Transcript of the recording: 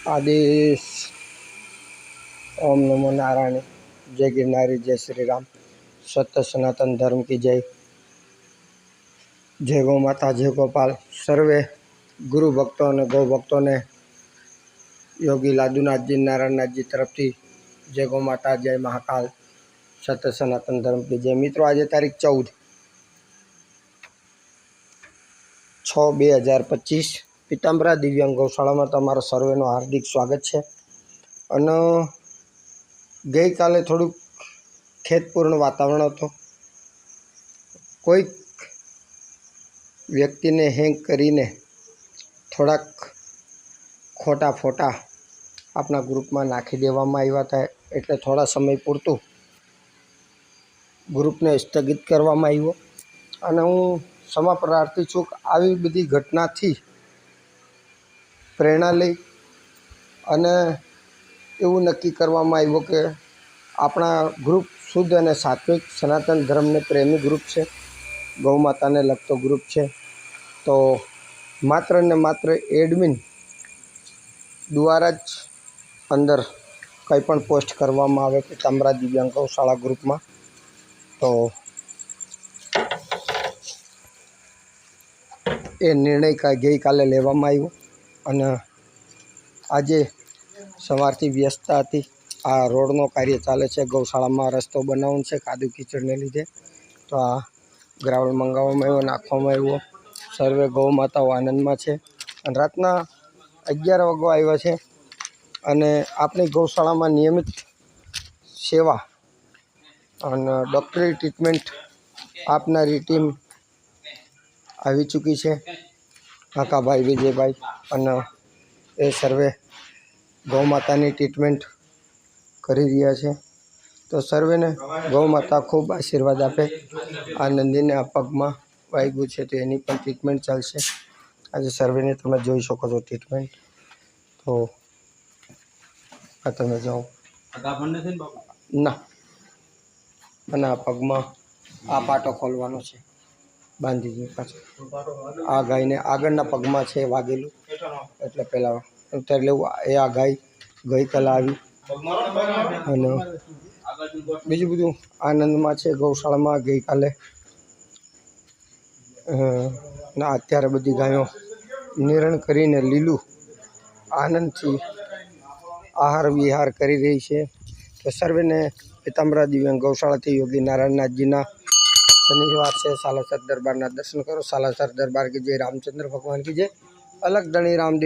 आदेश। ओम नमो नारायण। जय गिरनारी, जय श्री राम। सत्य सनातन धर्म की जय। जय गौ माता, जय गोपाल। सर्वे गुरु भक्तों ने गौ भक्तों ने योगी लादूनाथ जी, नारायणनाथ जी तरफ थी जय गौ माता, जय महाकाल। सत्य सनातन धर्म की जय। मित्रों, आज तारीख 14/6/2025 पीतांबरा दिव्यांग गौशाला में तमारा सर्वेनो हार्दिक स्वागत है। अने गई काले थोड़ू खेतपूर्ण वातावरण हतुं। कोईक व्यक्ति ने हेंग करीने थोड़ाक खोटा फोटा अपना ग्रुप में नाखी देवामां आव्या हता, एटले थोड़ा समय पूरतुं ग्रुप ने स्थगित करवामां आव्यो। अने हूँ क्षमा प्रार्थी छूं। आवी बधी घटना थी प्रेरणा लई अने एवुं नक्की करवामां आव्युं के आपणा ग्रुप शुद्ध अने सात्विक सनातन धर्म ने प्रेमी ग्रुप है, गौ माता ने लगतो ग्रुप है। तो मात्र ने मात्र एडमिन द्वारा ज अंदर कंईपण पोस्ट करवामां आवे पीतांबरा दिव्यांग गौशाला ग्रुप में, तो ए निर्णय गई काले लेवामां आव्यो। अने आजे सवारथी व्यस्तता हती। आ रोडनो कार्य चाले छे, गौशाला में रस्तो बनावવાનો छे कादू कीचड़ने लीधे। तो आ ग्रावल मंगाववामां आव्यो, नाखवामां आव्यो। सर्वे गौ माताओ आनंद में छे। अने रातना 11 वागवा आव्या छे अने आपणी गौशाला में नियमित सेवा अने डॉक्टरी ट्रीटमेंट आपनारी टीम આવી चूकी है। काका भाई विजय भाई अने ए सर्वे गौ माता की ट्रीटमेंट करी रह्या छे। तो सर्वे ने गौ माता खूब आशीर्वाद आपे। आ नंदी ने आ पग में वाग्यु छे तो एनी पण ट्रीटमेंट चलशे। आज सर्वे ने तमे जोई शको छो ट्रीटमेंट। तो आ तमे जाओ ना अने आ पग में आ पाटो खोलवानो छे, बांधी दो पाछो। आ गाय ने आगळना पगमां छे वागेलुं, एटले पेला अत्यारे लेवुं। ए आ गाय गई काले आवी अने बीजुं बधुं आनंद में छे गौशाला में। गई काले ना अत्यारे बधी गायों निरण करीने लीलुं आनंदथी आहार विहार करी रही है। तो सर्वे ने पीतांबरा दिव्यांग गौशाला थी योगी नारायणनाथ जी ना शनिवार से सालासर दरबार दर्शन करो। सालासर दरबार की जय, रामचंद्र भगवान की जय। अलग धणी रामदेव।